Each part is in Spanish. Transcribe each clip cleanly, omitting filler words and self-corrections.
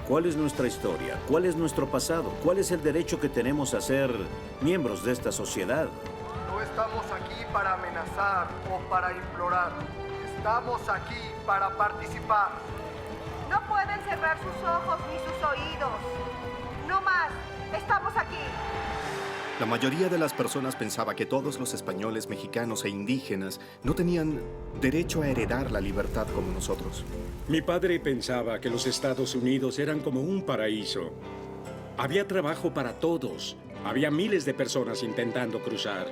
¿Cuál es nuestra historia? ¿Cuál es nuestro pasado? ¿Cuál es el derecho que tenemos a ser miembros de esta sociedad? No estamos aquí para amenazar o para implorar. Estamos aquí para participar. No pueden cerrar sus ojos ni sus oídos. No más. Estamos aquí. La mayoría de las personas pensaba que todos los españoles, mexicanos e indígenas no tenían derecho a heredar la libertad como nosotros. Mi padre pensaba que los Estados Unidos eran como un paraíso. Había trabajo para todos. Había miles de personas intentando cruzar.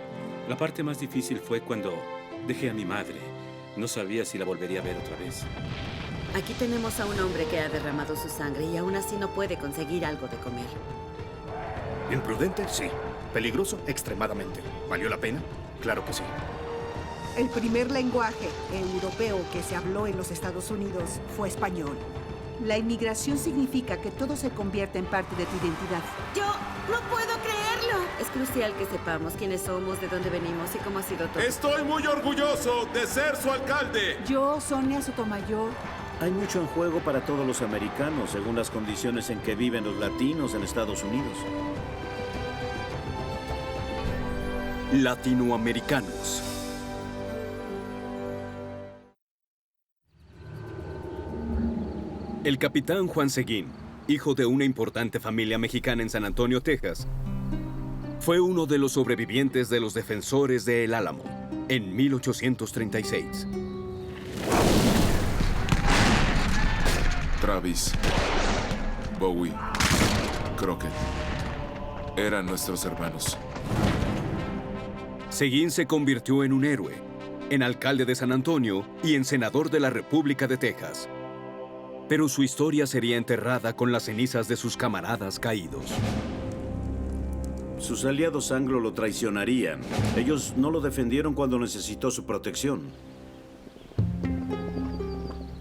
La parte más difícil fue cuando dejé a mi madre. No sabía si la volvería a ver otra vez. Aquí tenemos a un hombre que ha derramado su sangre y aún así no puede conseguir algo de comer. ¿Imprudente? Sí. ¿Peligroso? Extremadamente. ¿Valió la pena? Claro que sí. El primer lenguaje europeo que se habló en los Estados Unidos fue español. La inmigración significa que todo se convierte en parte de tu identidad. ¡Yo no puedo creerlo! Es crucial que sepamos quiénes somos, de dónde venimos y cómo ha sido todo. Estoy muy orgulloso de ser su alcalde. Yo, Sonia Sotomayor. Hay mucho en juego para todos los americanos, según las condiciones en que viven los latinos en Estados Unidos. Latinoamericanos. El capitán Juan Seguín, hijo de una importante familia mexicana en San Antonio, Texas, fue uno de los sobrevivientes de los defensores de El Álamo en 1836. Travis, Bowie, Crockett, eran nuestros hermanos. Seguín se convirtió en un héroe, en alcalde de San Antonio y en senador de la República de Texas. Pero su historia sería enterrada con las cenizas de sus camaradas caídos. Sus aliados anglo lo traicionarían. Ellos no lo defendieron cuando necesitó su protección.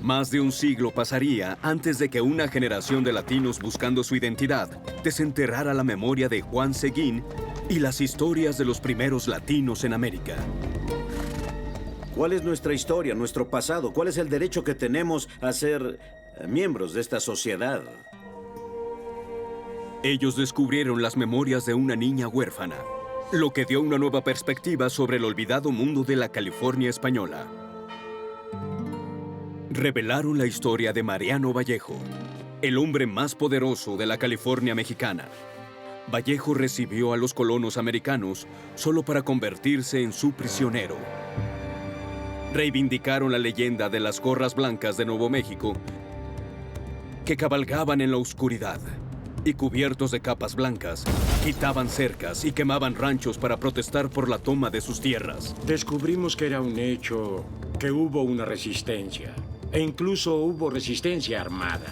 Más de un siglo pasaría antes de que una generación de latinos buscando su identidad desenterrara la memoria de Juan Seguín y las historias de los primeros latinos en América. ¿Cuál es nuestra historia, nuestro pasado? ¿Cuál es el derecho que tenemos a ser miembros de esta sociedad? Ellos descubrieron las memorias de una niña huérfana, lo que dio una nueva perspectiva sobre el olvidado mundo de la California española. Revelaron la historia de Mariano Vallejo, el hombre más poderoso de la California mexicana. Vallejo recibió a los colonos americanos solo para convertirse en su prisionero. Reivindicaron la leyenda de las gorras blancas de Nuevo México que cabalgaban en la oscuridad y cubiertos de capas blancas, quitaban cercas y quemaban ranchos para protestar por la toma de sus tierras. Descubrimos que era un hecho, que hubo una resistencia. E incluso hubo resistencia armada.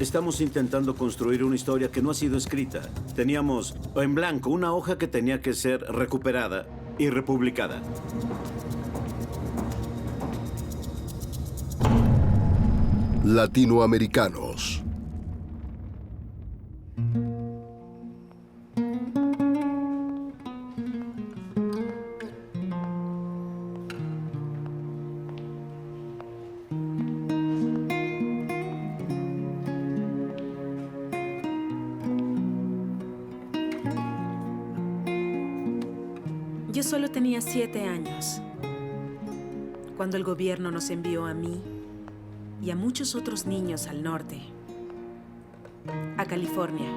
Estamos intentando construir una historia que no ha sido escrita. Teníamos en blanco una hoja que tenía que ser recuperada y republicada. Latinoamericanos. Yo solo tenía 7 años cuando el gobierno nos envió a mí y a muchos otros niños al norte, a California.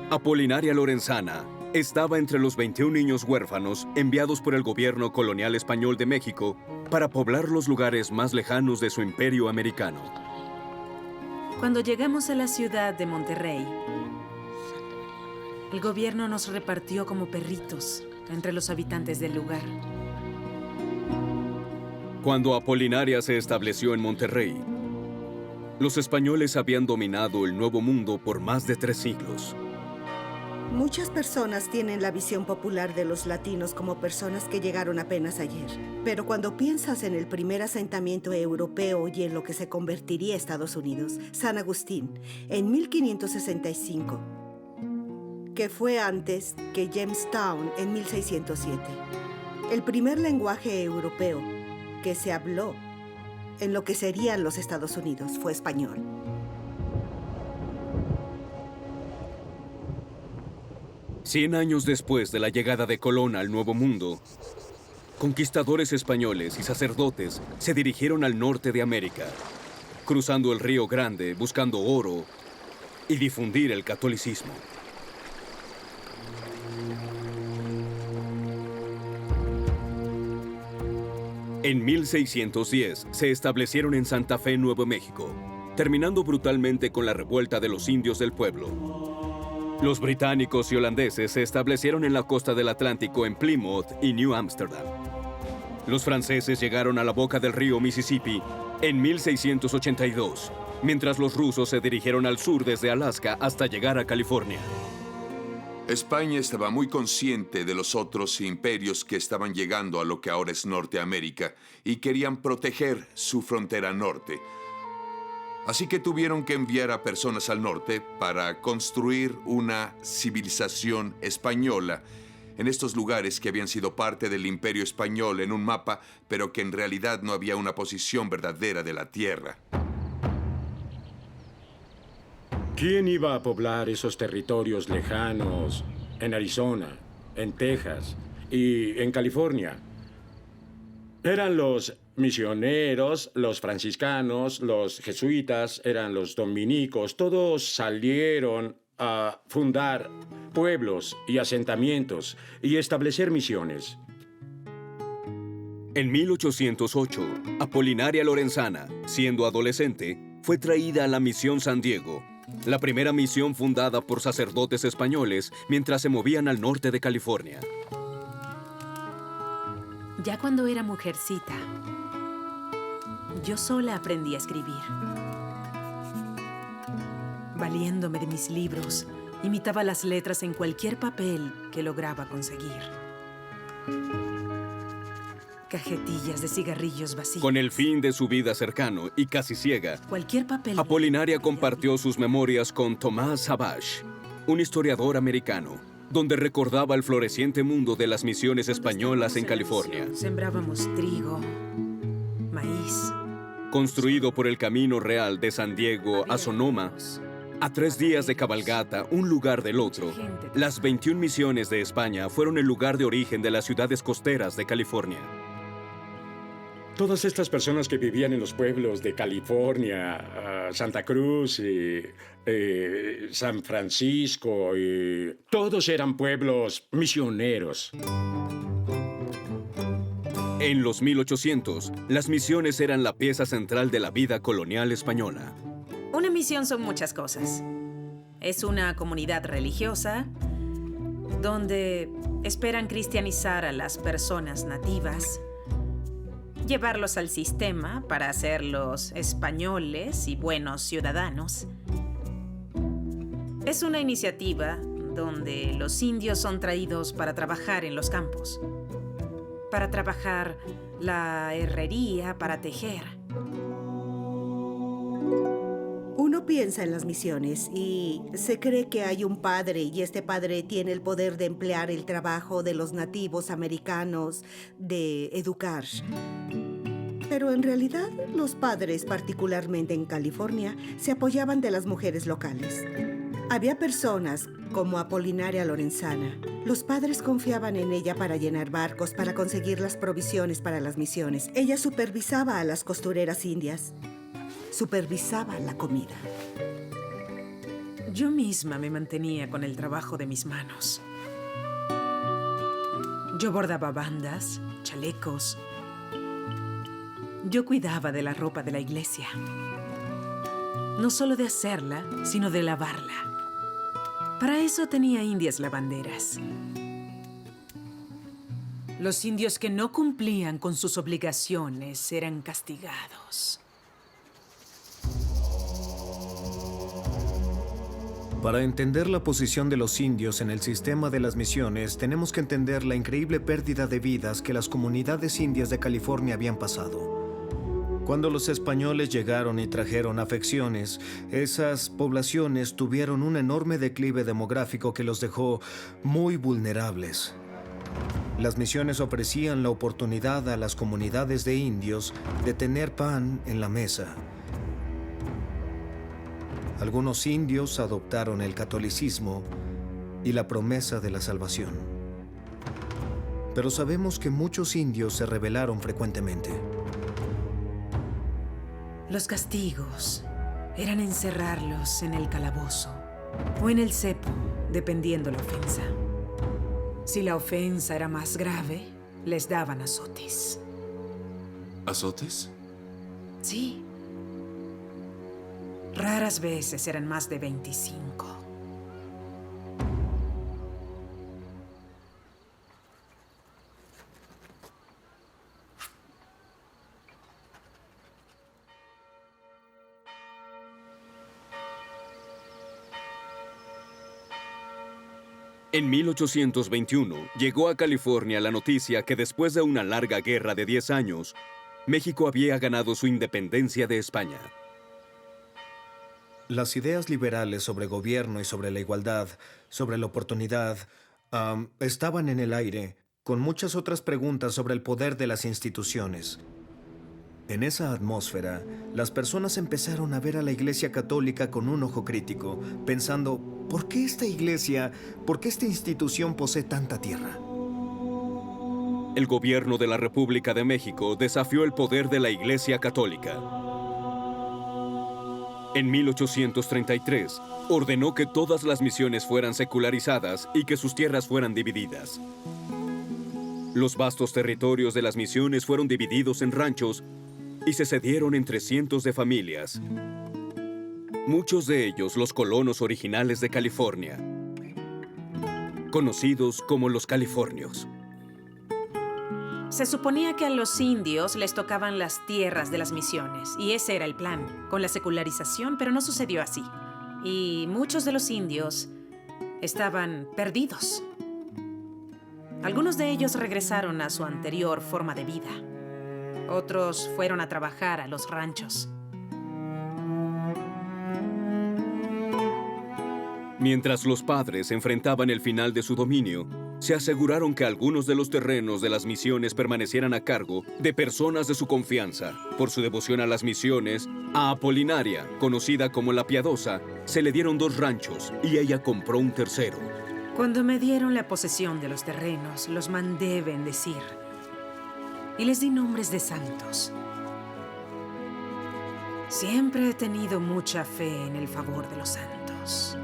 Apolinaria Lorenzana estaba entre los 21 niños huérfanos enviados por el gobierno colonial español de México para poblar los lugares más lejanos de su imperio americano. Cuando llegamos a la ciudad de Monterrey, el gobierno nos repartió como perritos entre los habitantes del lugar. Cuando Apolinaria se estableció en Monterrey, los españoles habían dominado el Nuevo Mundo por más de 3 siglos. Muchas personas tienen la visión popular de los latinos como personas que llegaron apenas ayer. Pero cuando piensas en el primer asentamiento europeo y en lo que se convertiría Estados Unidos, San Agustín, en 1565, que fue antes que Jamestown en 1607. El primer lenguaje europeo que se habló en lo que serían los Estados Unidos. Fue español. Cien años después de la llegada de Colón al Nuevo Mundo, conquistadores españoles y sacerdotes se dirigieron al norte de América, cruzando el Río Grande buscando oro y difundir el catolicismo. En 1610 se establecieron en Santa Fe, Nuevo México, terminando brutalmente con la revuelta de los indios del pueblo. Los británicos y holandeses se establecieron en la costa del Atlántico en Plymouth y New Amsterdam. Los franceses llegaron a la boca del río Mississippi en 1682, mientras los rusos se dirigieron al sur desde Alaska hasta llegar a California. España estaba muy consciente de los otros imperios que estaban llegando a lo que ahora es Norteamérica y querían proteger su frontera norte. Así que tuvieron que enviar a personas al norte para construir una civilización española en estos lugares que habían sido parte del Imperio Español en un mapa, pero que en realidad no había una posición verdadera de la tierra. ¿Quién iba a poblar esos territorios lejanos en Arizona, en Texas y en California? Eran los misioneros, los franciscanos, los jesuitas, eran los dominicos. Todos salieron a fundar pueblos y asentamientos y establecer misiones. En 1808, Apolinaria Lorenzana, siendo adolescente, fue traída a la Misión San Diego, la primera misión fundada por sacerdotes españoles mientras se movían al norte de California. Ya cuando era mujercita, yo sola aprendí a escribir. Valiéndome de mis libros, imitaba las letras en cualquier papel que lograba conseguir. Cajetillas de cigarrillos vacíos. Con el fin de su vida cercano y casi ciega, Cualquier papel. Apolinaria compartió sus memorias con Thomas Savage, un historiador americano, donde recordaba el floreciente mundo de las misiones españolas en California. Sembrábamos trigo, maíz. Construido por el Camino Real de San Diego a Sonoma, a 3 días de cabalgata, un lugar del otro, las 21 misiones de España fueron el lugar de origen de las ciudades costeras de California. Todas estas personas que vivían en los pueblos de California, Santa Cruz, San Francisco, todos eran pueblos misioneros. En los 1800, las misiones eran la pieza central de la vida colonial española. Una misión son muchas cosas. Es una comunidad religiosa donde esperan cristianizar a las personas nativas, llevarlos al sistema para hacerlos españoles y buenos ciudadanos. Es una iniciativa donde los indios son traídos para trabajar en los campos, para trabajar la herrería, para tejer. Uno piensa en las misiones y se cree que hay un padre y este padre tiene el poder de emplear el trabajo de los nativos americanos, de educar. Pero en realidad, los padres, particularmente en California, se apoyaban de las mujeres locales. Había personas como Apolinaria Lorenzana. Los padres confiaban en ella para llenar barcos, para conseguir las provisiones para las misiones. Ella supervisaba a las costureras indias. Supervisaba la comida. Yo misma me mantenía con el trabajo de mis manos. Yo bordaba bandas, chalecos. Yo cuidaba de la ropa de la iglesia. No solo de hacerla, sino de lavarla. Para eso tenía indias lavanderas. Los indios que no cumplían con sus obligaciones eran castigados. Para entender la posición de los indios en el sistema de las misiones, tenemos que entender la increíble pérdida de vidas que las comunidades indias de California habían pasado. Cuando los españoles llegaron y trajeron afecciones, esas poblaciones tuvieron un enorme declive demográfico que los dejó muy vulnerables. Las misiones ofrecían la oportunidad a las comunidades de indios de tener pan en la mesa. Algunos indios adoptaron el catolicismo y la promesa de la salvación. Pero sabemos que muchos indios se rebelaron frecuentemente. Los castigos eran encerrarlos en el calabozo o en el cepo, dependiendo la ofensa. Si la ofensa era más grave, les daban azotes. ¿Azotes? Sí. Raras veces eran más de 25. En 1821 llegó a California la noticia que después de una larga guerra de 10 años, México había ganado su independencia de España. Las ideas liberales sobre gobierno y sobre la igualdad, sobre la oportunidad, estaban en el aire, con muchas otras preguntas sobre el poder de las instituciones. En esa atmósfera, las personas empezaron a ver a la Iglesia Católica con un ojo crítico, pensando, ¿por qué esta iglesia, por qué esta institución posee tanta tierra? El gobierno de la República de México desafió el poder de la Iglesia Católica. En 1833, ordenó que todas las misiones fueran secularizadas y que sus tierras fueran divididas. Los vastos territorios de las misiones fueron divididos en ranchos y se cedieron entre cientos de familias. Muchos de ellos los colonos originales de California, conocidos como los californios. Se suponía que a los indios les tocaban las tierras de las misiones, y ese era el plan, con la secularización, pero no sucedió así. Y muchos de los indios estaban perdidos. Algunos de ellos regresaron a su anterior forma de vida. Otros fueron a trabajar a los ranchos. Mientras los padres enfrentaban el final de su dominio, se aseguraron que algunos de los terrenos de las misiones permanecieran a cargo de personas de su confianza. Por su devoción a las misiones, a Apolinaria, conocida como la Piadosa, se le dieron 2 ranchos y ella compró un tercero. Cuando me dieron la posesión de los terrenos, los mandé bendecir y les di nombres de santos. Siempre he tenido mucha fe en el favor de los santos.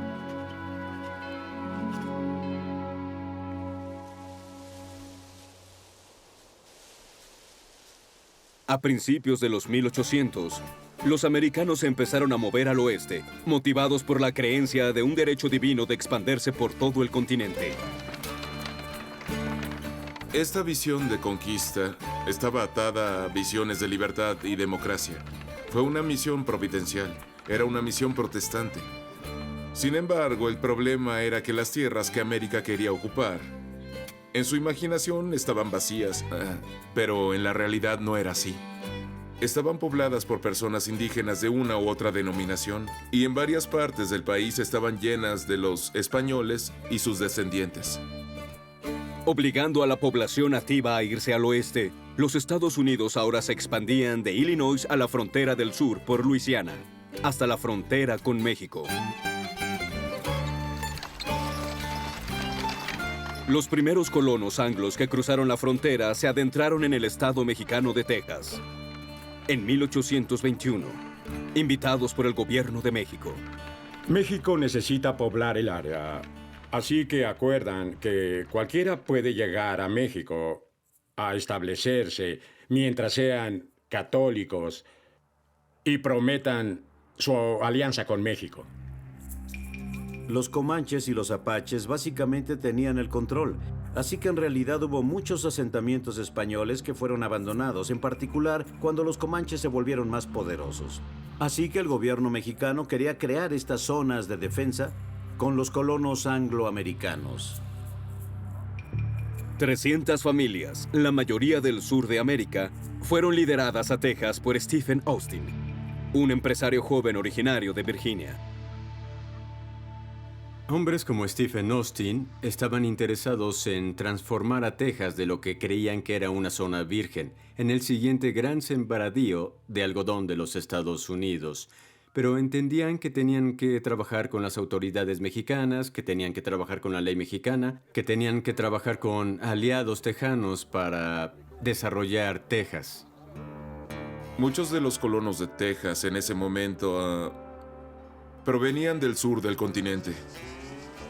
A principios de los 1800, los americanos se empezaron a mover al oeste, motivados por la creencia de un derecho divino de expandirse por todo el continente. Esta visión de conquista estaba atada a visiones de libertad y democracia. Fue una misión providencial, era una misión protestante. Sin embargo, el problema era que las tierras que América quería ocupar, en su imaginación estaban vacías, pero en la realidad no era así. Estaban pobladas por personas indígenas de una u otra denominación, y en varias partes del país estaban llenas de los españoles y sus descendientes. Obligando a la población nativa a irse al oeste, los Estados Unidos ahora se expandían de Illinois a la frontera del sur por Luisiana, hasta la frontera con México. Los primeros colonos anglos que cruzaron la frontera se adentraron en el estado mexicano de Texas, en 1821, invitados por el gobierno de México. México necesita poblar el área, así que acuerdan que cualquiera puede llegar a México a establecerse mientras sean católicos y prometan su alianza con México. Los comanches y los apaches básicamente tenían el control, así que en realidad hubo muchos asentamientos españoles que fueron abandonados, en particular cuando los comanches se volvieron más poderosos. Así que el gobierno mexicano quería crear estas zonas de defensa con los colonos angloamericanos. 300 familias, la mayoría del sur de América, fueron lideradas a Texas por Stephen Austin, un empresario joven originario de Virginia. Hombres como Stephen Austin estaban interesados en transformar a Texas de lo que creían que era una zona virgen en el siguiente gran sembradío de algodón de los Estados Unidos. Pero entendían que tenían que trabajar con las autoridades mexicanas, que tenían que trabajar con la ley mexicana, que tenían que trabajar con aliados tejanos para desarrollar Texas. Muchos de los colonos de Texas en ese momento provenían del sur del continente.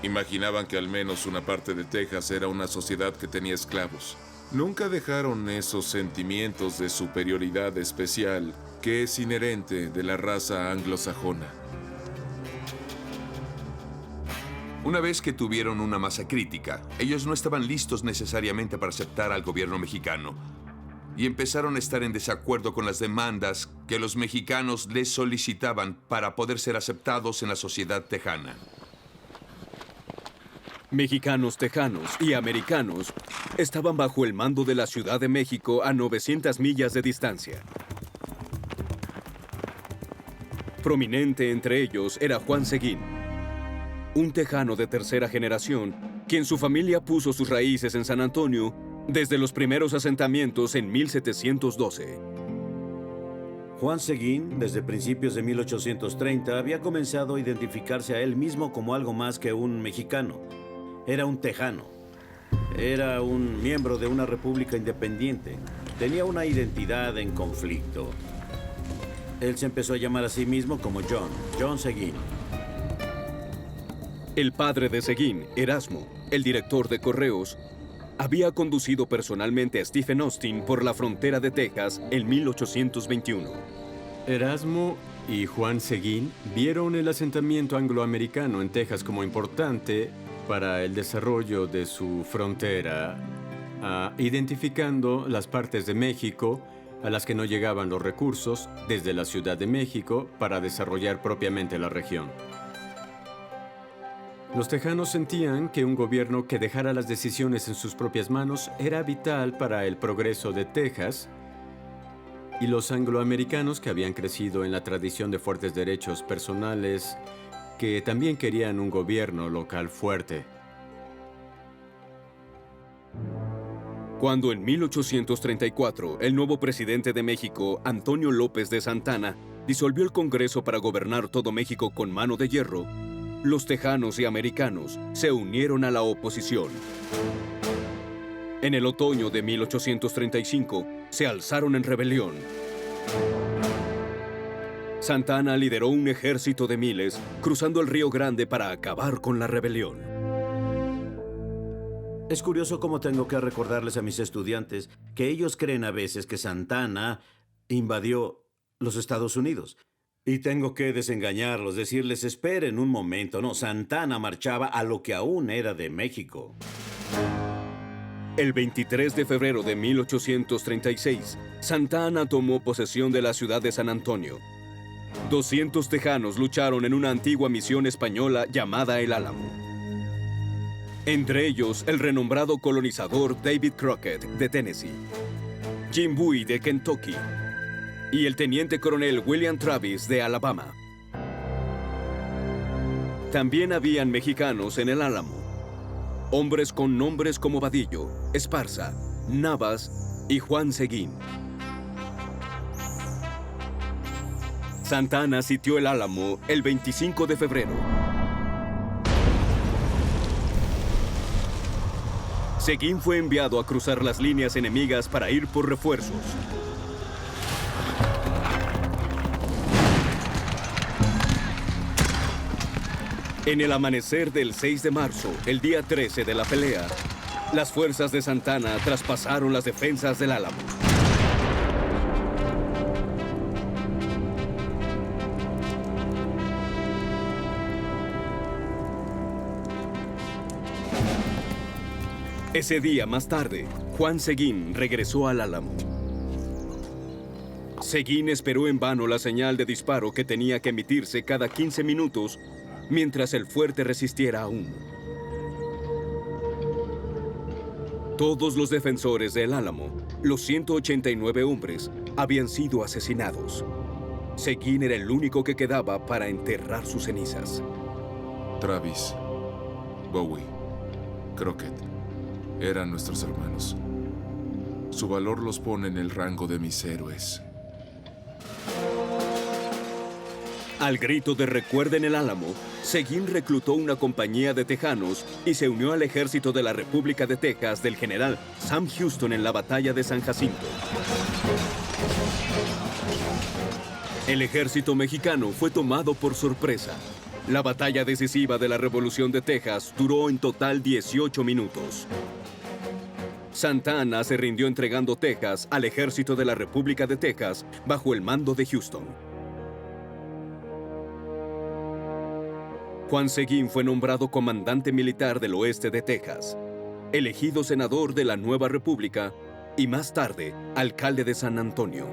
Imaginaban que al menos una parte de Texas era una sociedad que tenía esclavos. Nunca dejaron esos sentimientos de superioridad especial que es inherente de la raza anglosajona. Una vez que tuvieron una masa crítica, ellos no estaban listos necesariamente para aceptar al gobierno mexicano y empezaron a estar en desacuerdo con las demandas que los mexicanos les solicitaban para poder ser aceptados en la sociedad tejana. Mexicanos, tejanos y americanos estaban bajo el mando de la Ciudad de México a 900 millas de distancia. Prominente entre ellos era Juan Seguín, un tejano de tercera generación, quien su familia puso sus raíces en San Antonio desde los primeros asentamientos en 1712. Juan Seguín, desde principios de 1830, había comenzado a identificarse a él mismo como algo más que un mexicano. Era un tejano. Era un miembro de una república independiente. Tenía una identidad en conflicto. Él se empezó a llamar a sí mismo como John Seguín. El padre de Seguín, Erasmo, el director de correos, había conducido personalmente a Stephen Austin por la frontera de Texas en 1821. Erasmo y Juan Seguín vieron el asentamiento angloamericano en Texas como importante para el desarrollo de su frontera, identificando las partes de México a las que no llegaban los recursos desde la Ciudad de México para desarrollar propiamente la región. Los tejanos sentían que un gobierno que dejara las decisiones en sus propias manos era vital para el progreso de Texas, y los angloamericanos, que habían crecido en la tradición de fuertes derechos personales, que también querían un gobierno local fuerte. Cuando en 1834 el nuevo presidente de México, Antonio López de Santana, disolvió el Congreso para gobernar todo México con mano de hierro, los tejanos y americanos se unieron a la oposición. En el otoño de 1835 se alzaron en rebelión. Santana lideró un ejército de miles cruzando el Río Grande para acabar con la rebelión. Es curioso cómo tengo que recordarles a mis estudiantes que ellos creen a veces que Santana invadió los Estados Unidos. Y tengo que desengañarlos, decirles, esperen un momento. No, Santana marchaba a lo que aún era de México. El 23 de febrero de 1836, Santana tomó posesión de la ciudad de San Antonio. 200 tejanos lucharon en una antigua misión española llamada El Álamo. Entre ellos, el renombrado colonizador David Crockett, de Tennessee, Jim Bowie, de Kentucky, y el teniente coronel William Travis, de Alabama. También habían mexicanos en El Álamo, hombres con nombres como Vadillo, Esparza, Navas y Juan Seguín. Santana sitió El Álamo el 25 de febrero. Seguín fue enviado a cruzar las líneas enemigas para ir por refuerzos. En el amanecer del 6 de marzo, el día 13 de la pelea, las fuerzas de Santana traspasaron las defensas del Álamo. Ese día más tarde, Juan Seguín regresó al Álamo. Seguín esperó en vano la señal de disparo que tenía que emitirse cada 15 minutos mientras el fuerte resistiera aún. Todos los defensores del Álamo, los 189 hombres, habían sido asesinados. Seguín era el único que quedaba para enterrar sus cenizas. Travis, Bowie, Crockett, eran nuestros hermanos. Su valor los pone en el rango de mis héroes. Al grito de "Recuerden el Álamo", Seguín reclutó una compañía de tejanos y se unió al ejército de la República de Texas del general Sam Houston en la batalla de San Jacinto. El ejército mexicano fue tomado por sorpresa. La batalla decisiva de la Revolución de Texas duró en total 18 minutos. Santa Anna se rindió entregando Texas al ejército de la República de Texas bajo el mando de Houston. Juan Seguín fue nombrado comandante militar del oeste de Texas, elegido senador de la nueva república y más tarde alcalde de San Antonio.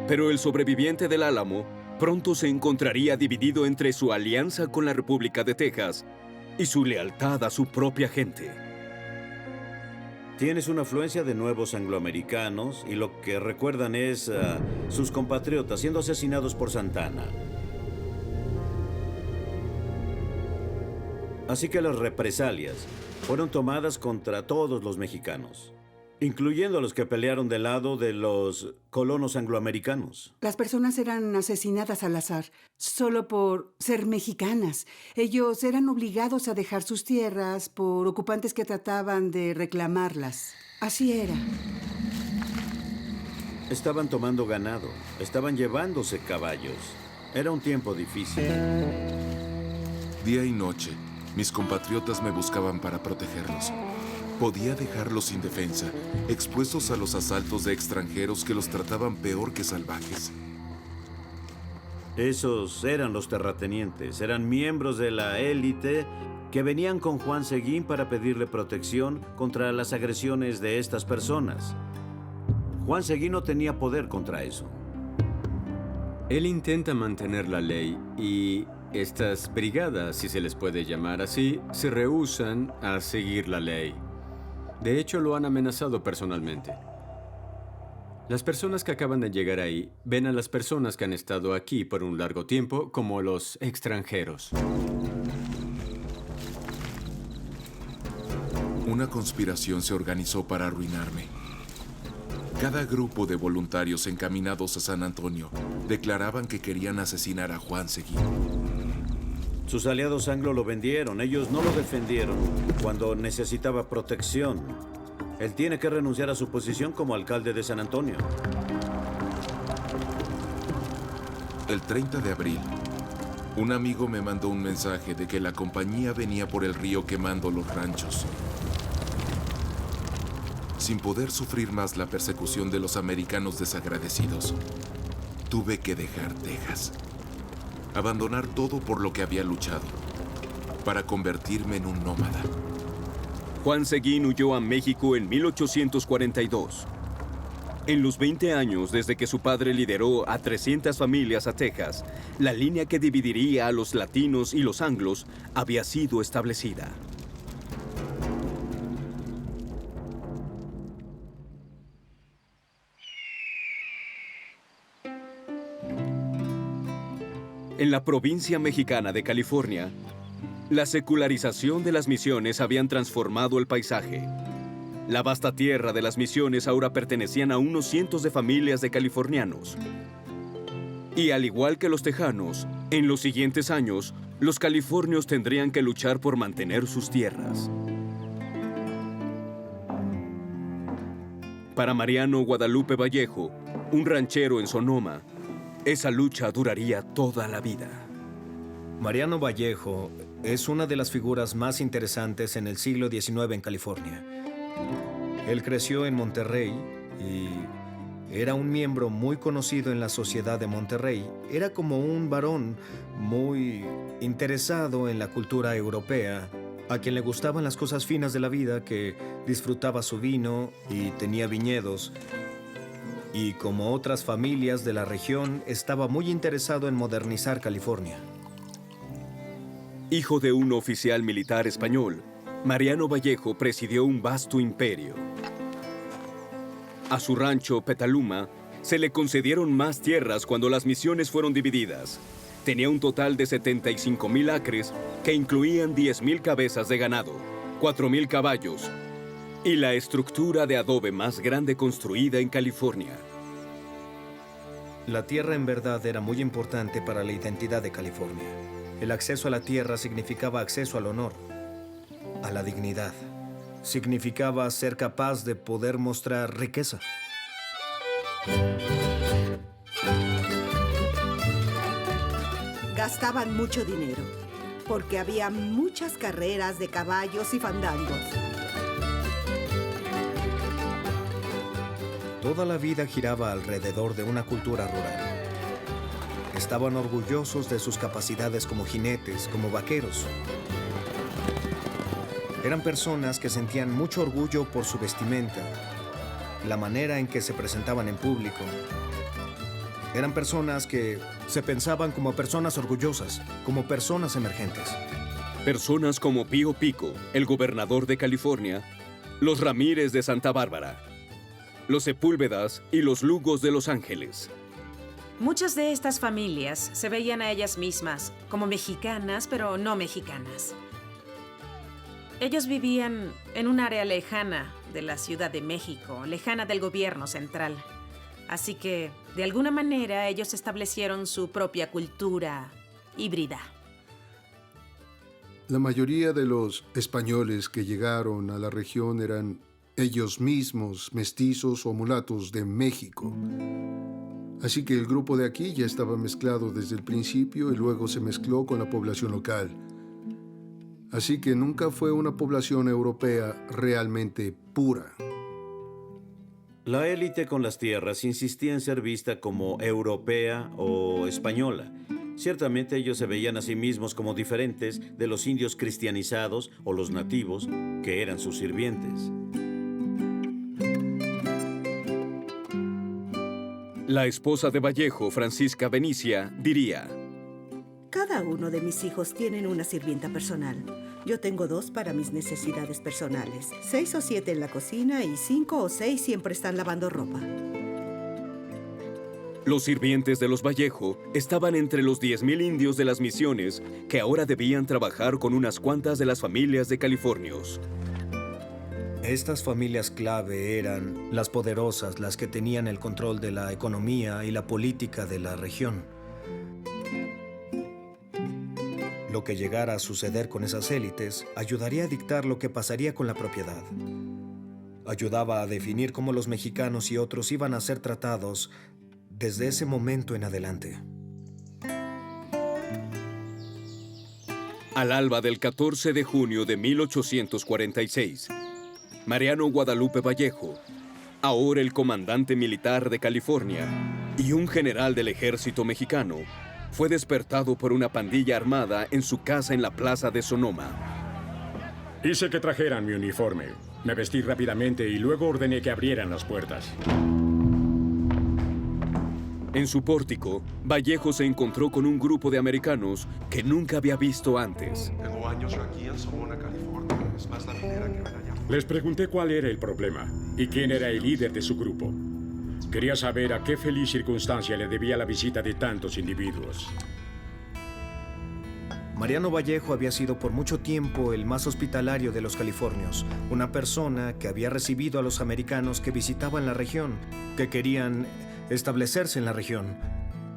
Pero el sobreviviente del Álamo pronto se encontraría dividido entre su alianza con la República de Texas y su lealtad a su propia gente. Tienes una afluencia de nuevos angloamericanos y lo que recuerdan es a sus compatriotas siendo asesinados por Santa Anna. Así que las represalias fueron tomadas contra todos los mexicanos, incluyendo a los que pelearon del lado de los colonos angloamericanos. Las personas eran asesinadas al azar, solo por ser mexicanas. Ellos eran obligados a dejar sus tierras por ocupantes que trataban de reclamarlas. Así era. Estaban tomando ganado, estaban llevándose caballos. Era un tiempo difícil. Día y noche, mis compatriotas me buscaban para protegerlos. Podía dejarlos sin defensa, expuestos a los asaltos de extranjeros que los trataban peor que salvajes. Esos eran los terratenientes, eran miembros de la élite que venían con Juan Seguín para pedirle protección contra las agresiones de estas personas. Juan Seguín no tenía poder contra eso. Él intenta mantener la ley y estas brigadas, si se les puede llamar así, se rehúsan a seguir la ley. De hecho, lo han amenazado personalmente. Las personas que acaban de llegar ahí ven a las personas que han estado aquí por un largo tiempo como los extranjeros. Una conspiración se organizó para arruinarme. Cada grupo de voluntarios encaminados a San Antonio declaraban que querían asesinar a Juan Seguín. Sus aliados anglo lo vendieron, ellos no lo defendieron cuando necesitaba protección. Él tiene que renunciar a su posición como alcalde de San Antonio. El 30 de abril, un amigo me mandó un mensaje de que la compañía venía por el río quemando los ranchos. Sin poder sufrir más la persecución de los americanos desagradecidos, tuve que dejar Texas. Abandonar todo por lo que había luchado, para convertirme en un nómada. Juan Seguín huyó a México en 1842. En los 20 años desde que su padre lideró a 300 familias a Texas, la línea que dividiría a los latinos y los anglos había sido establecida. En la provincia mexicana de California, la secularización de las misiones habían transformado el paisaje. La vasta tierra de las misiones ahora pertenecían a unos cientos de familias de californianos. Y al igual que los tejanos, en los siguientes años, los californios tendrían que luchar por mantener sus tierras. Para Mariano Guadalupe Vallejo, un ranchero en Sonoma, esa lucha duraría toda la vida. Mariano Vallejo es una de las figuras más interesantes en el siglo XIX en California. Él creció en Monterrey y era un miembro muy conocido en la sociedad de Monterrey. Era como un varón muy interesado en la cultura europea, a quien le gustaban las cosas finas de la vida, que disfrutaba su vino y tenía viñedos. Y como otras familias de la región, estaba muy interesado en modernizar California. Hijo de un oficial militar español, Mariano Vallejo presidió un vasto imperio. A su rancho, Petaluma, se le concedieron más tierras cuando las misiones fueron divididas. Tenía un total de 75,000 acres que incluían 10,000 cabezas de ganado, 4,000 caballos y la estructura de adobe más grande construida en California. La tierra en verdad era muy importante para la identidad de California. El acceso a la tierra significaba acceso al honor, a la dignidad. Significaba ser capaz de poder mostrar riqueza. Gastaban mucho dinero, porque había muchas carreras de caballos y fandangos. Toda la vida giraba alrededor de una cultura rural. Estaban orgullosos de sus capacidades como jinetes, como vaqueros. Eran personas que sentían mucho orgullo por su vestimenta, la manera en que se presentaban en público. Eran personas que se pensaban como personas orgullosas, como personas emergentes. Personas como Pío Pico, el gobernador de California, los Ramírez de Santa Bárbara, los Sepúlvedas y los Lugos de Los Ángeles. Muchas de estas familias se veían a ellas mismas como mexicanas, pero no mexicanas. Ellos vivían en un área lejana de la Ciudad de México, lejana del gobierno central. Así que, de alguna manera, ellos establecieron su propia cultura híbrida. La mayoría de los españoles que llegaron a la región eran ellos mismos mestizos o mulatos de México. Así que el grupo de aquí ya estaba mezclado desde el principio y luego se mezcló con la población local. Así que nunca fue una población europea realmente pura. La élite con las tierras insistía en ser vista como europea o española. Ciertamente ellos se veían a sí mismos como diferentes de los indios cristianizados o los nativos, que eran sus sirvientes. La esposa de Vallejo, Francisca Benicia, diría: Cada uno de mis hijos tienen una sirvienta personal. Yo tengo 2 para mis necesidades personales. 6 o 7 en la cocina y 5 o 6 siempre están lavando ropa. Los sirvientes de los Vallejo estaban entre los 10,000 indios de las misiones que ahora debían trabajar con unas cuantas de las familias de californios. Estas familias clave eran las poderosas, las que tenían el control de la economía y la política de la región. Lo que llegara a suceder con esas élites ayudaría a dictar lo que pasaría con la propiedad. Ayudaba a definir cómo los mexicanos y otros iban a ser tratados desde ese momento en adelante. Al alba del 14 de junio de 1846, Mariano Guadalupe Vallejo, ahora el comandante militar de California y un general del ejército mexicano, fue despertado por una pandilla armada en su casa en la plaza de Sonoma. Hice que trajeran mi uniforme. Me vestí rápidamente y luego ordené que abrieran las puertas. En su pórtico, Vallejo se encontró con un grupo de americanos que nunca había visto antes. Tengo años aquí en Sonoma, California. Es más la minera que ven allá. Les pregunté cuál era el problema y quién era el líder de su grupo. Quería saber a qué feliz circunstancia le debía la visita de tantos individuos. Mariano Vallejo había sido por mucho tiempo el más hospitalario de los californios, una persona que había recibido a los americanos que visitaban la región, que querían establecerse en la región.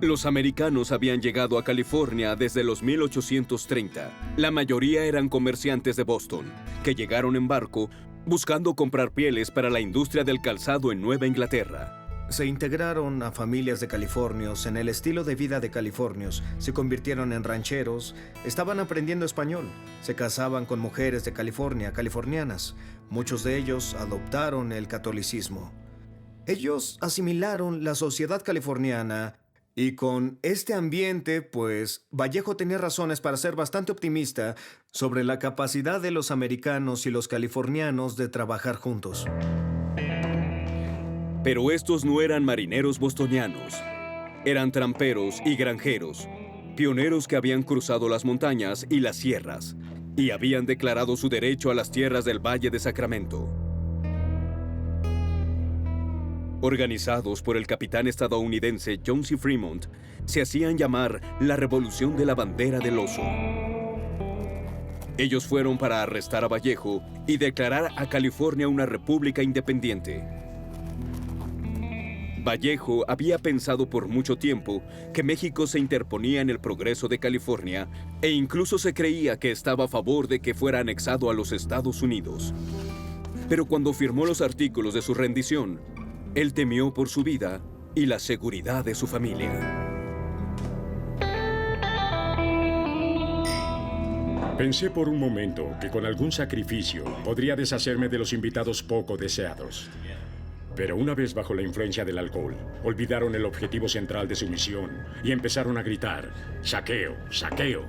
Los americanos habían llegado a California desde los 1830. La mayoría eran comerciantes de Boston, que llegaron en barco buscando comprar pieles para la industria del calzado en Nueva Inglaterra. Se integraron a familias de californios en el estilo de vida de californios, se convirtieron en rancheros, estaban aprendiendo español, se casaban con mujeres de California, californianas. Muchos de ellos adoptaron el catolicismo. Ellos asimilaron la sociedad californiana y con este ambiente, pues, Vallejo tenía razones para ser bastante optimista sobre la capacidad de los americanos y los californianos de trabajar juntos. Pero estos no eran marineros bostonianos. Eran tramperos y granjeros, pioneros que habían cruzado las montañas y las sierras, y habían declarado su derecho a las tierras del Valle de Sacramento. organizados por el capitán estadounidense John C. Fremont, se hacían llamar la Revolución de la Bandera del Oso. Ellos fueron para arrestar a Vallejo y declarar a California una república independiente. Vallejo había pensado por mucho tiempo que México se interponía en el progreso de California e incluso se creía que estaba a favor de que fuera anexado a los Estados Unidos. Pero cuando firmó los artículos de su rendición, él temió por su vida y la seguridad de su familia. Pensé por un momento que con algún sacrificio podría deshacerme de los invitados poco deseados. Pero una vez bajo la influencia del alcohol, olvidaron el objetivo central de su misión y empezaron a gritar: ¡saqueo! ¡Saqueo!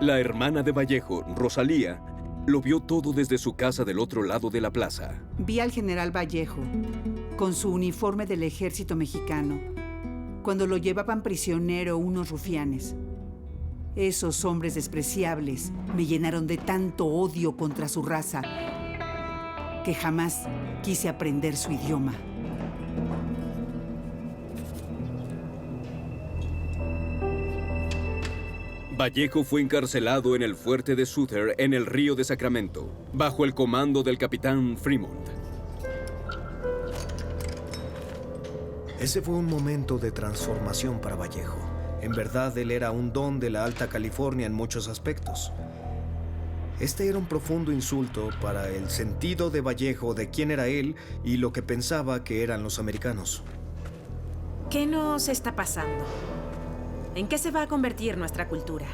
La hermana de Vallejo, Rosalía, lo vio todo desde su casa del otro lado de la plaza. Vi al general Vallejo con su uniforme del ejército mexicano cuando lo llevaban prisionero unos rufianes. Esos hombres despreciables me llenaron de tanto odio contra su raza que jamás quise aprender su idioma. Vallejo fue encarcelado en el fuerte de Suther en el Río de Sacramento, bajo el comando del capitán Fremont. Ese fue un momento de transformación para Vallejo. En verdad, él era un don de la Alta California en muchos aspectos. Este era un profundo insulto para el sentido de Vallejo de quién era él y lo que pensaba que eran los americanos. ¿Qué nos está pasando? ¿En qué se va a convertir nuestra cultura?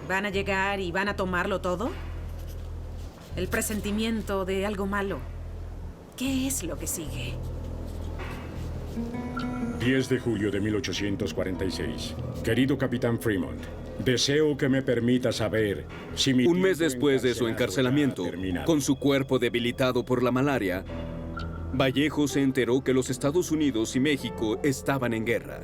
¿Van a llegar y van a tomarlo todo? El presentimiento de algo malo. ¿Qué es lo que sigue? 10 de julio de 1846. Querido capitán Fremont, deseo que me permita saber si mi... Un mes después de su encarcelamiento, con su cuerpo debilitado por la malaria, Vallejo se enteró que los Estados Unidos y México estaban en guerra.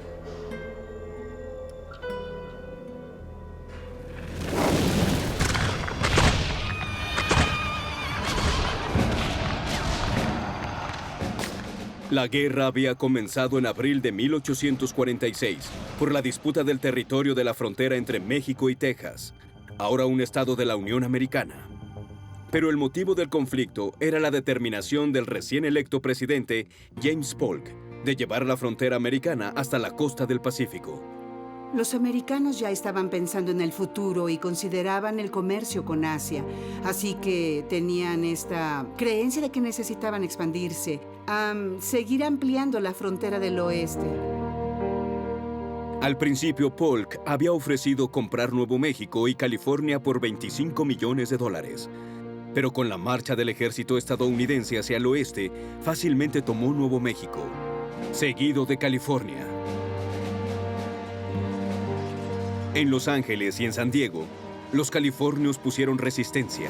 La guerra había comenzado en abril de 1846 por la disputa del territorio de la frontera entre México y Texas, ahora un estado de la Unión Americana. Pero el motivo del conflicto era la determinación del recién electo presidente James Polk de llevar la frontera americana hasta la costa del Pacífico. Los americanos ya estaban pensando en el futuro y consideraban el comercio con Asia, así que tenían esta creencia de que necesitaban expandirse, seguir ampliando la frontera del oeste. Al principio, Polk había ofrecido comprar Nuevo México y California por $25 millones. Pero con la marcha del ejército estadounidense hacia el oeste, fácilmente tomó Nuevo México, seguido de California. En Los Ángeles y en San Diego, los californios pusieron resistencia.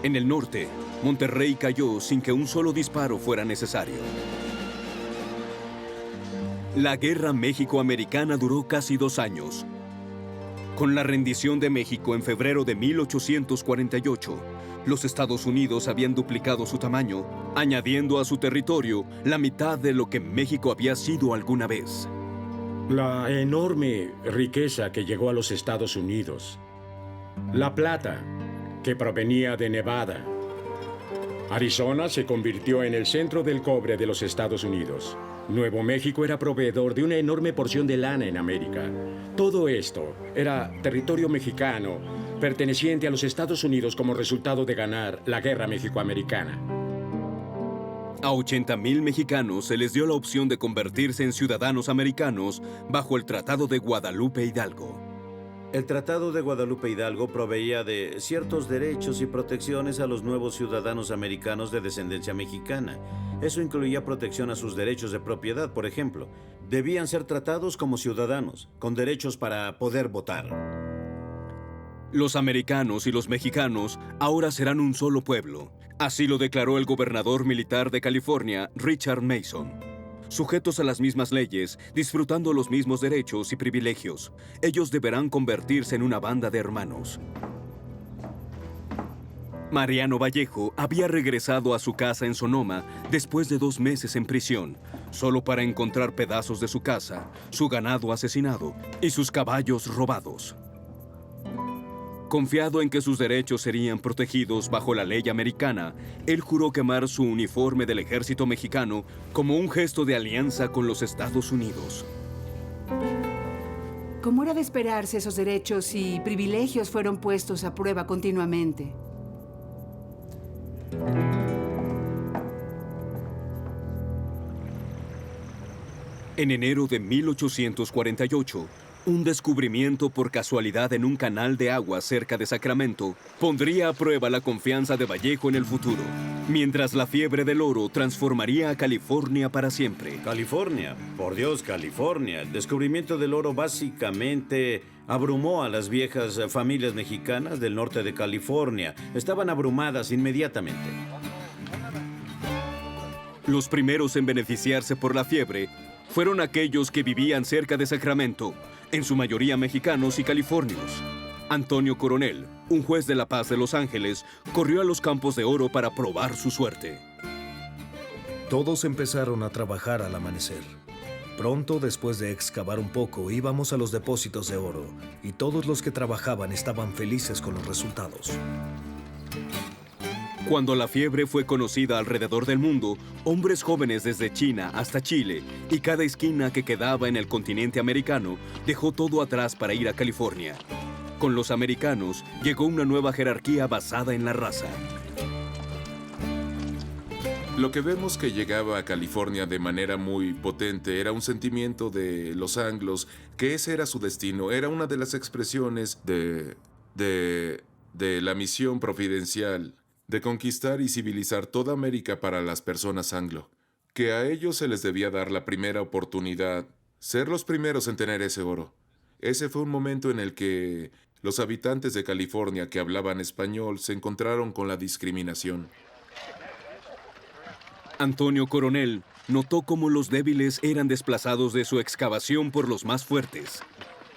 En el norte, Monterrey cayó sin que un solo disparo fuera necesario. La guerra México-americana duró casi 2 años. Con la rendición de México en febrero de 1848, los Estados Unidos habían duplicado su tamaño, añadiendo a su territorio la mitad de lo que México había sido alguna vez. La enorme riqueza que llegó a los Estados Unidos. La plata que provenía de Nevada. Arizona se convirtió en el centro del cobre de los Estados Unidos. Nuevo México era proveedor de una enorme porción de lana en América. Todo esto era territorio mexicano perteneciente a los Estados Unidos como resultado de ganar la guerra México-americana. A 80,000 mexicanos se les dio la opción de convertirse en ciudadanos americanos bajo el Tratado de Guadalupe Hidalgo. El Tratado de Guadalupe Hidalgo proveía de ciertos derechos y protecciones a los nuevos ciudadanos americanos de descendencia mexicana. Eso incluía protección a sus derechos de propiedad, por ejemplo. Debían ser tratados como ciudadanos, con derechos para poder votar. Los americanos y los mexicanos ahora serán un solo pueblo. Así lo declaró el gobernador militar de California, Richard Mason. Sujetos a las mismas leyes, disfrutando los mismos derechos y privilegios, ellos deberán convertirse en una banda de hermanos. Mariano Vallejo había regresado a su casa en Sonoma después de 2 meses en prisión, solo para encontrar pedazos de su casa, su ganado asesinado y sus caballos robados. Confiado en que sus derechos serían protegidos bajo la ley americana, él juró quemar su uniforme del ejército mexicano como un gesto de alianza con los Estados Unidos. Como era de esperarse, esos derechos y privilegios fueron puestos a prueba continuamente. En enero de 1848, un descubrimiento por casualidad en un canal de agua cerca de Sacramento pondría a prueba la confianza de Vallejo en el futuro, mientras la fiebre del oro transformaría a California para siempre. California, por Dios, California. El descubrimiento del oro básicamente abrumó a las viejas familias mexicanas del norte de California. Estaban abrumadas inmediatamente. Los primeros en beneficiarse por la fiebre fueron aquellos que vivían cerca de Sacramento, en su mayoría mexicanos y californios. Antonio Coronel, un juez de la paz de Los Ángeles, corrió a los campos de oro para probar su suerte. Todos empezaron a trabajar al amanecer. Pronto, después de excavar un poco, íbamos a los depósitos de oro, y todos los que trabajaban estaban felices con los resultados. Cuando la fiebre fue conocida alrededor del mundo, hombres jóvenes desde China hasta Chile y cada esquina que quedaba en el continente americano dejó todo atrás para ir a California. Con los americanos llegó una nueva jerarquía basada en la raza. Lo que vemos que llegaba a California de manera muy potente era un sentimiento de los anglos, que ese era su destino, era una de las expresiones de la misión providencial de conquistar y civilizar toda América para las personas anglo, que a ellos se les debía dar la primera oportunidad, ser los primeros en tener ese oro. Ese fue un momento en el que los habitantes de California que hablaban español se encontraron con la discriminación. Antonio Coronel notó cómo los débiles eran desplazados de su excavación por los más fuertes.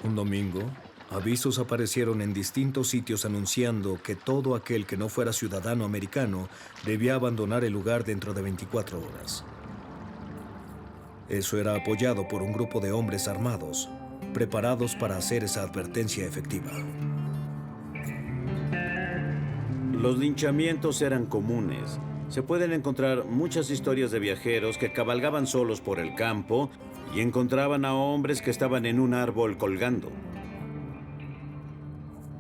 Un domingo, avisos aparecieron en distintos sitios anunciando que todo aquel que no fuera ciudadano americano debía abandonar el lugar dentro de 24 horas. Eso era apoyado por un grupo de hombres armados, preparados para hacer esa advertencia efectiva. Los linchamientos eran comunes. Se pueden encontrar muchas historias de viajeros que cabalgaban solos por el campo y encontraban a hombres que estaban en un árbol colgando.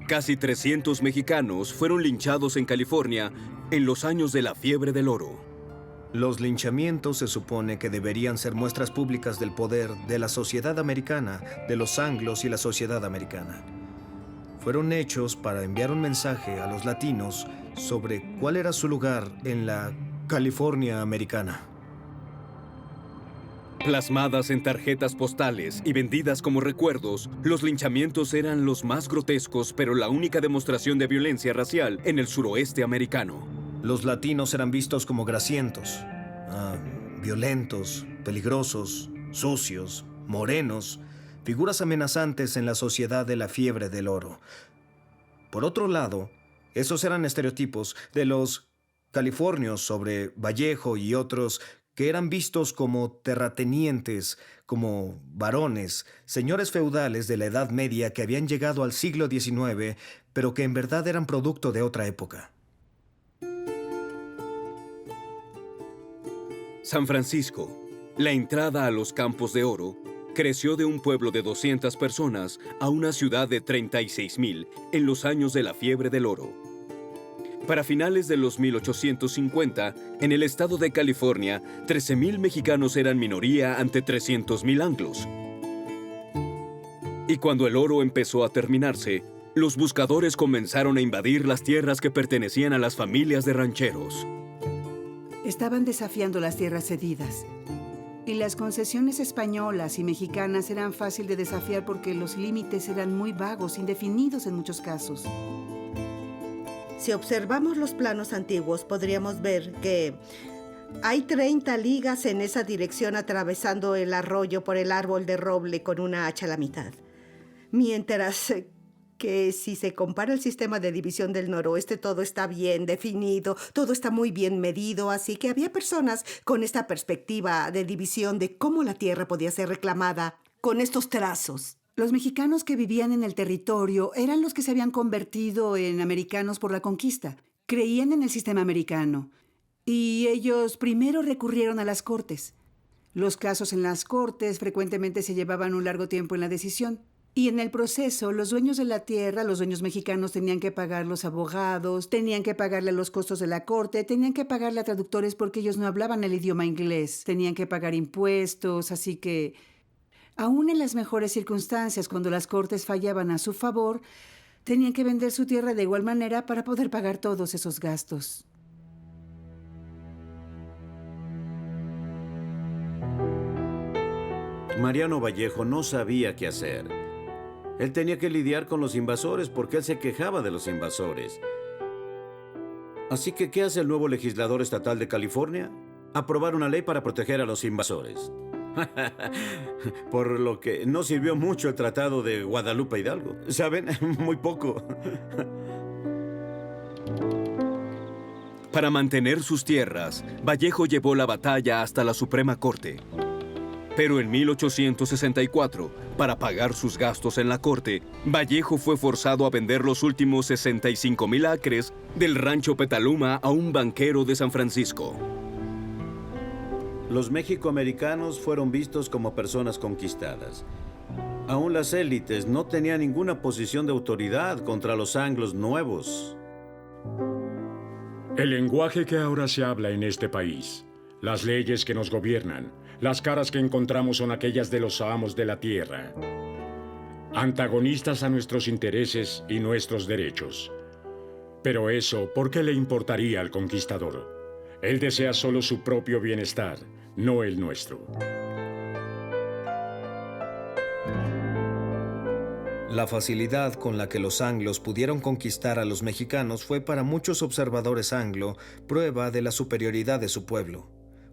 Casi 300 mexicanos fueron linchados en California en los años de la fiebre del oro. Los linchamientos se supone que deberían ser muestras públicas del poder de la sociedad americana, de los anglos y la sociedad americana. Fueron hechos para enviar un mensaje a los latinos sobre cuál era su lugar en la California americana. Plasmadas en tarjetas postales y vendidas como recuerdos, los linchamientos eran los más grotescos, pero la única demostración de violencia racial en el suroeste americano. Los latinos eran vistos como grasientos, violentos, peligrosos, sucios, morenos, figuras amenazantes en la sociedad de la fiebre del oro. Por otro lado, esos eran estereotipos de los californios sobre Vallejo y otros que eran vistos como terratenientes, como varones, señores feudales de la Edad Media que habían llegado al siglo XIX, pero que en verdad eran producto de otra época. San Francisco, la entrada a los campos de oro, creció de un pueblo de 200 personas a una ciudad de 36,000 en los años de la fiebre del oro. Para finales de los 1850, en el estado de California, 13,000 mexicanos eran minoría ante 300,000 anglos. Y cuando el oro empezó a terminarse, los buscadores comenzaron a invadir las tierras que pertenecían a las familias de rancheros. Estaban desafiando las tierras cedidas. Y las concesiones españolas y mexicanas eran fácil de desafiar porque los límites eran muy vagos, indefinidos en muchos casos. Si observamos los planos antiguos, podríamos ver que hay 30 ligas en esa dirección atravesando el arroyo por el árbol de roble con una hacha a la mitad. Mientras que si se compara el sistema de división del noroeste, todo está bien definido, todo está muy bien medido, así que había personas con esta perspectiva de división de cómo la tierra podía ser reclamada con estos trazos. Los mexicanos que vivían en el territorio eran los que se habían convertido en americanos por la conquista. Creían en el sistema americano. Y ellos primero recurrieron a las cortes. Los casos en las cortes frecuentemente se llevaban un largo tiempo en la decisión. Y en el proceso, los dueños de la tierra, los dueños mexicanos, tenían que pagar los abogados, tenían que pagarle los costos de la corte, tenían que pagarle a traductores porque ellos no hablaban el idioma inglés, tenían que pagar impuestos, así que, aún en las mejores circunstancias, cuando las cortes fallaban a su favor, tenían que vender su tierra de igual manera para poder pagar todos esos gastos. Mariano Vallejo no sabía qué hacer. Él tenía que lidiar con los invasores porque él se quejaba de los invasores. Así que, ¿qué hace el nuevo legislador estatal de California? Aprobar una ley para proteger a los invasores. Por lo que no sirvió mucho el tratado de Guadalupe Hidalgo. ¿Saben? Muy poco. Para mantener sus tierras, Vallejo llevó la batalla hasta la Suprema Corte. Pero en 1864, para pagar sus gastos en la corte, Vallejo fue forzado a vender los últimos 65,000 acres del rancho Petaluma a un banquero de San Francisco. Los mexicoamericanos fueron vistos como personas conquistadas. Aún las élites no tenían ninguna posición de autoridad contra los anglos nuevos. El lenguaje que ahora se habla en este país, las leyes que nos gobiernan, las caras que encontramos son aquellas de los amos de la tierra, antagonistas a nuestros intereses y nuestros derechos. Pero eso, ¿por qué le importaría al conquistador? Él desea solo su propio bienestar, no el nuestro. La facilidad con la que los anglos pudieron conquistar a los mexicanos fue para muchos observadores anglo prueba de la superioridad de su pueblo.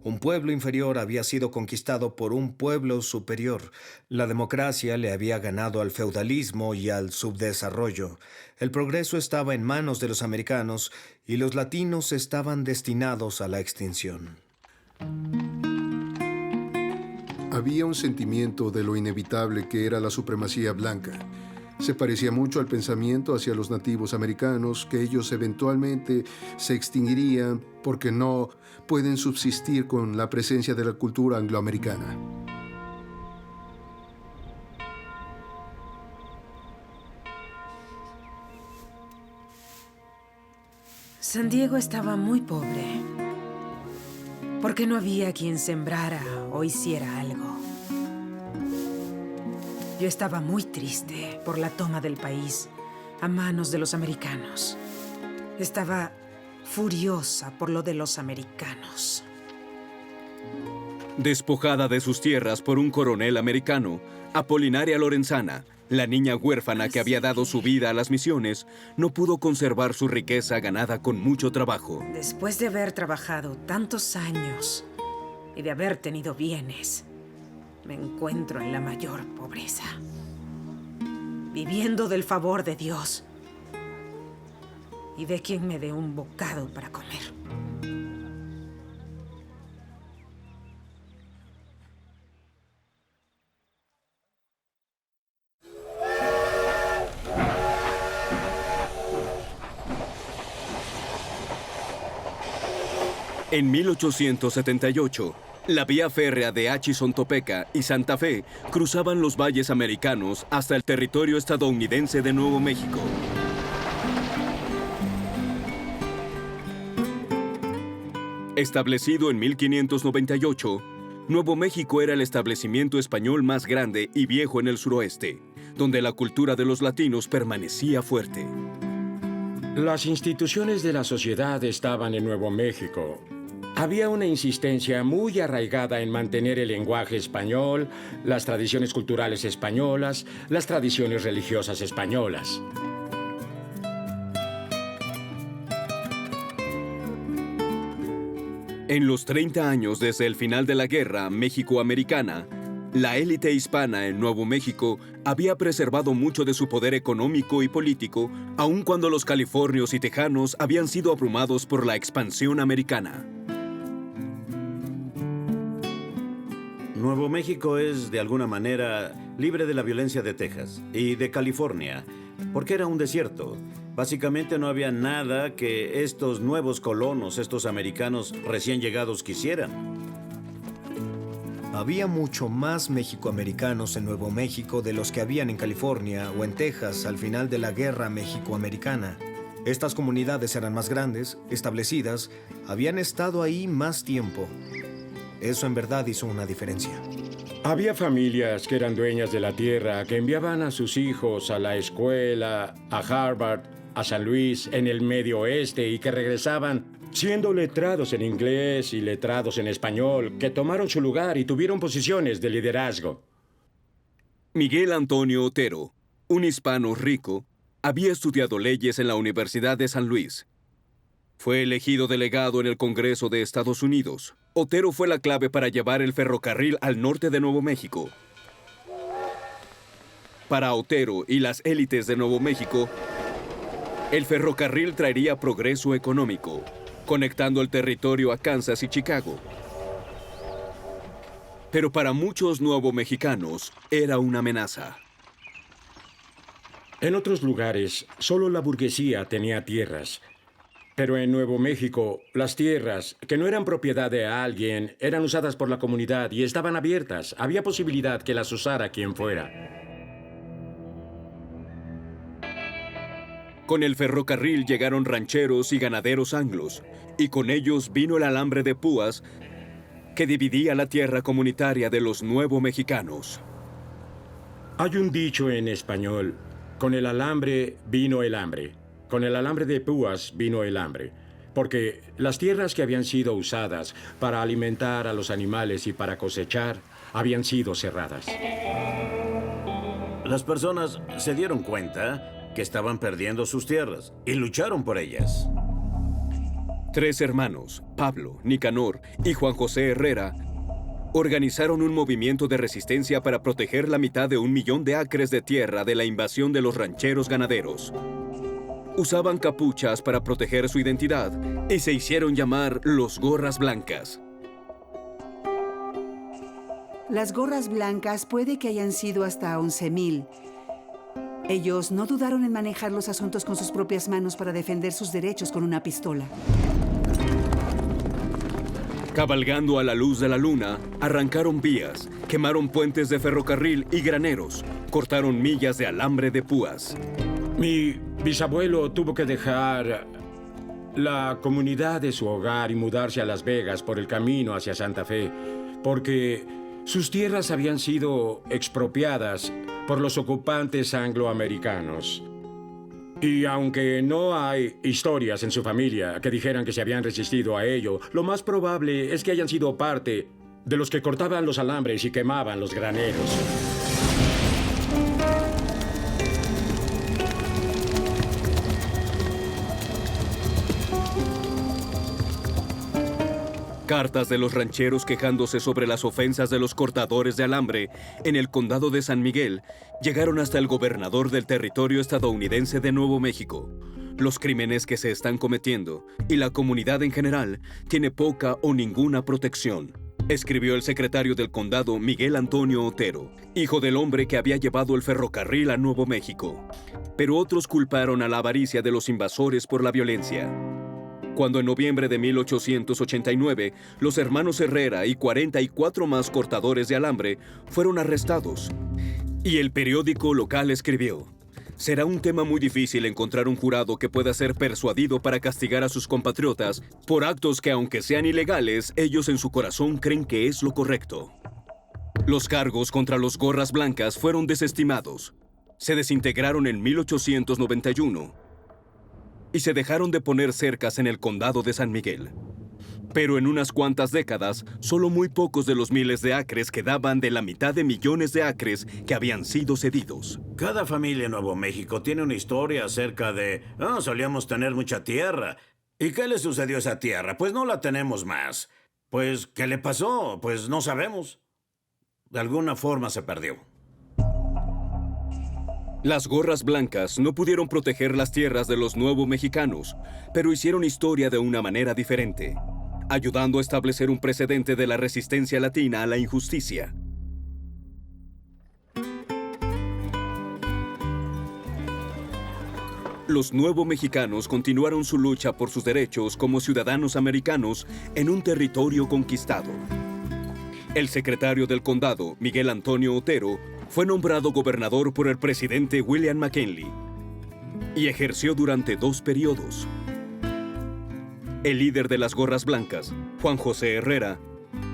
Un pueblo inferior había sido conquistado por un pueblo superior. La democracia le había ganado al feudalismo y al subdesarrollo. El progreso estaba en manos de los americanos y los latinos estaban destinados a la extinción. Había un sentimiento de lo inevitable que era la supremacía blanca. Se parecía mucho al pensamiento hacia los nativos americanos, que ellos eventualmente se extinguirían porque no pueden subsistir con la presencia de la cultura angloamericana. San Diego estaba muy pobre, porque no había quien sembrara o hiciera algo. Yo estaba muy triste por la toma del país a manos de los americanos. Estaba furiosa por lo de los americanos. Despojada de sus tierras por un coronel americano, Apolinaria Lorenzana, la niña huérfana que había dado su vida a las misiones, no pudo conservar su riqueza ganada con mucho trabajo. Después de haber trabajado tantos años y de haber tenido bienes, me encuentro en la mayor pobreza, viviendo del favor de Dios y de quien me dé un bocado para comer. En 1878, la vía férrea de Atchison-Topeka y Santa Fe cruzaban los valles americanos hasta el territorio estadounidense de Nuevo México. Establecido en 1598, Nuevo México era el establecimiento español más grande y viejo en el suroeste, donde la cultura de los latinos permanecía fuerte. Las instituciones de la sociedad estaban en Nuevo México. Había una insistencia muy arraigada en mantener el lenguaje español, las tradiciones culturales españolas, las tradiciones religiosas españolas. En los 30 años desde el final de la Guerra México-Americana, La élite hispana en Nuevo México había preservado mucho de su poder económico y político, aun cuando los californios y tejanos habían sido abrumados por la expansión americana. Nuevo México es, de alguna manera, libre de la violencia de Texas y de California, porque era un desierto. Básicamente no había nada que estos nuevos colonos, estos americanos recién llegados quisieran. Había mucho más mexicoamericanos en Nuevo México de los que habían en California o en Texas al final de la Guerra México-Americana. Estas comunidades eran más grandes, establecidas, habían estado ahí más tiempo. Eso en verdad hizo una diferencia. Había familias que eran dueñas de la tierra, que enviaban a sus hijos a la escuela, a Harvard, a San Luis, en el Medio Oeste, y que regresaban siendo letrados en inglés y letrados en español, que tomaron su lugar y tuvieron posiciones de liderazgo. Miguel Antonio Otero, un hispano rico, había estudiado leyes en la Universidad de San Luis. Fue elegido delegado en el Congreso de Estados Unidos. Otero fue la clave para llevar el ferrocarril al norte de Nuevo México. Para Otero y las élites de Nuevo México, el ferrocarril traería progreso económico, conectando el territorio a Kansas y Chicago. Pero para muchos nuevo-mexicanos era una amenaza. En otros lugares, solo la burguesía tenía tierras. Pero en Nuevo México, las tierras, que no eran propiedad de alguien, eran usadas por la comunidad y estaban abiertas. Había posibilidad que las usara quien fuera. Con el ferrocarril llegaron rancheros y ganaderos anglos, y con ellos vino el alambre de púas que dividía la tierra comunitaria de los nuevo mexicanos. Hay un dicho en español: con el alambre vino el hambre. Con el alambre de púas vino el hambre, porque las tierras que habían sido usadas para alimentar a los animales y para cosechar habían sido cerradas. Las personas se dieron cuenta que estaban perdiendo sus tierras y lucharon por ellas. 3 hermanos, Pablo, Nicanor y Juan José Herrera, organizaron un movimiento de resistencia para proteger la mitad de 1 millón de acres de tierra de la invasión de los rancheros ganaderos. Usaban capuchas para proteger su identidad y se hicieron llamar los Gorras Blancas. Las gorras blancas puede que hayan sido hasta 11,000. Ellos no dudaron en manejar los asuntos con sus propias manos para defender sus derechos con una pistola. Cabalgando a la luz de la luna, arrancaron vías, quemaron puentes de ferrocarril y graneros, cortaron millas de alambre de púas. Mi bisabuelo tuvo que dejar la comunidad de su hogar y mudarse a Las Vegas por el camino hacia Santa Fe, porque sus tierras habían sido expropiadas por los ocupantes angloamericanos. Y aunque no hay historias en su familia que dijeran que se habían resistido a ello, lo más probable es que hayan sido parte de los que cortaban los alambres y quemaban los graneros. Cartas de los rancheros quejándose sobre las ofensas de los cortadores de alambre en el condado de San Miguel llegaron hasta el gobernador del territorio estadounidense de Nuevo México. Los crímenes que se están cometiendo y la comunidad en general tiene poca o ninguna protección, escribió el secretario del condado Miguel Antonio Otero, hijo del hombre que había llevado el ferrocarril a Nuevo México. Pero otros culparon a la avaricia de los invasores por la violencia. Cuando en noviembre de 1889, los hermanos Herrera y 44 más cortadores de alambre fueron arrestados. Y el periódico local escribió: será un tema muy difícil encontrar un jurado que pueda ser persuadido para castigar a sus compatriotas por actos que, aunque sean ilegales, ellos en su corazón creen que es lo correcto. Los cargos contra los Gorras Blancas fueron desestimados. Se desintegraron en 1891. Y se dejaron de poner cercas en el condado de San Miguel. Pero en unas cuantas décadas, solo muy pocos de los miles de acres quedaban de la mitad de millones de acres que habían sido cedidos. Cada familia en Nuevo México tiene una historia acerca de... solíamos tener mucha tierra. ¿Y qué le sucedió a esa tierra? Pues no la tenemos más. Pues, ¿qué le pasó? Pues no sabemos. De alguna forma se perdió. Las gorras blancas no pudieron proteger las tierras de los nuevos mexicanos, pero hicieron historia de una manera diferente, ayudando a establecer un precedente de la resistencia latina a la injusticia. Los nuevos mexicanos continuaron su lucha por sus derechos como ciudadanos americanos en un territorio conquistado. El secretario del condado, Miguel Antonio Otero, fue nombrado gobernador por el presidente William McKinley y ejerció durante 2 periodos. El líder de las gorras blancas, Juan José Herrera,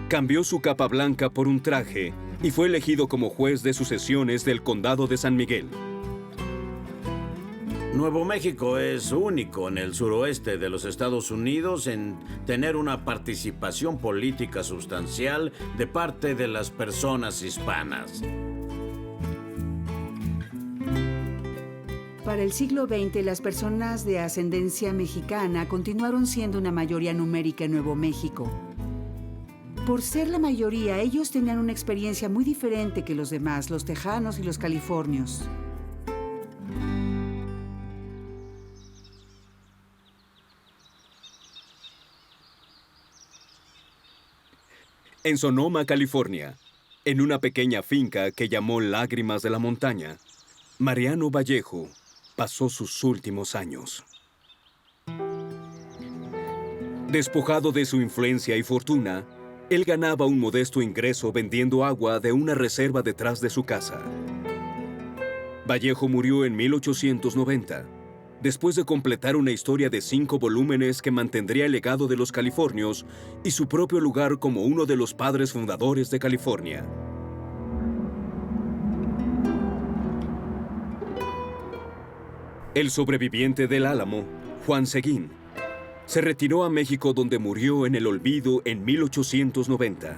cambió su capa blanca por un traje y fue elegido como juez de sucesiones del condado de San Miguel. Nuevo México es único en el suroeste de los Estados Unidos en tener una participación política sustancial de parte de las personas hispanas. Para el siglo XX, las personas de ascendencia mexicana continuaron siendo una mayoría numérica en Nuevo México. Por ser la mayoría, ellos tenían una experiencia muy diferente que los demás, los tejanos y los californios. En Sonoma, California, en una pequeña finca que llamó Lágrimas de la Montaña, Mariano Vallejo pasó sus últimos años. Despojado de su influencia y fortuna, él ganaba un modesto ingreso vendiendo agua de una reserva detrás de su casa. Vallejo murió en 1890, después de completar una historia de 5 volúmenes que mantendría el legado de los californios y su propio lugar como uno de los padres fundadores de California. El sobreviviente del Álamo, Juan Seguín, se retiró a México donde murió en el olvido en 1890.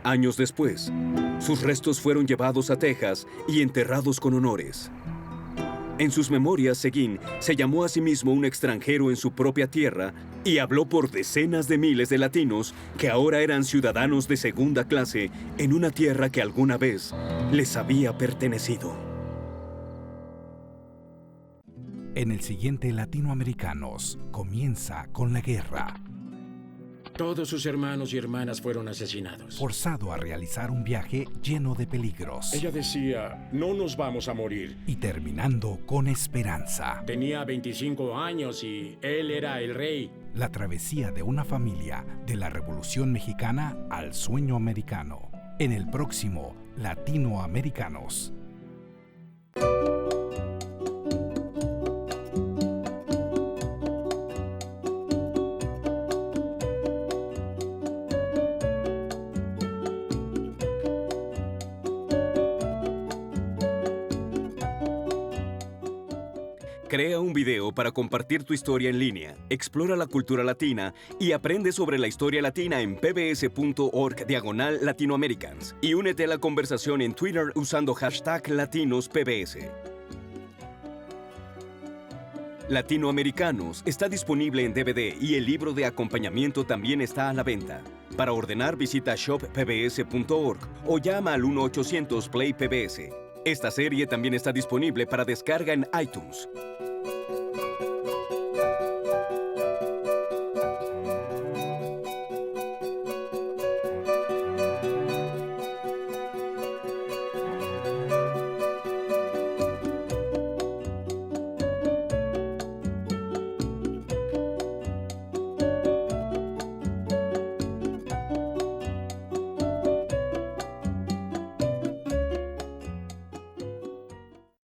Años después, sus restos fueron llevados a Texas y enterrados con honores. En sus memorias, Seguín se llamó a sí mismo un extranjero en su propia tierra y habló por decenas de miles de latinos que ahora eran ciudadanos de segunda clase en una tierra que alguna vez les había pertenecido. En el siguiente Latinoamericanos, comienza con la guerra. Todos sus hermanos y hermanas fueron asesinados. Forzado a realizar un viaje lleno de peligros. Ella decía, no nos vamos a morir. Y terminando con esperanza. Tenía 25 años y él era el rey. La travesía de una familia de la Revolución Mexicana al sueño americano. En el próximo Latinoamericanos. Crea un video para compartir tu historia en línea, explora la cultura latina y aprende sobre la historia latina en pbs.org/Latinoamericans. Y únete a la conversación en Twitter usando #LatinosPBS. Latinoamericanos está disponible en DVD y el libro de acompañamiento también está a la venta. Para ordenar visita shoppbs.org o llama al 1-800-PLAY-PBS. Esta serie también está disponible para descarga en iTunes.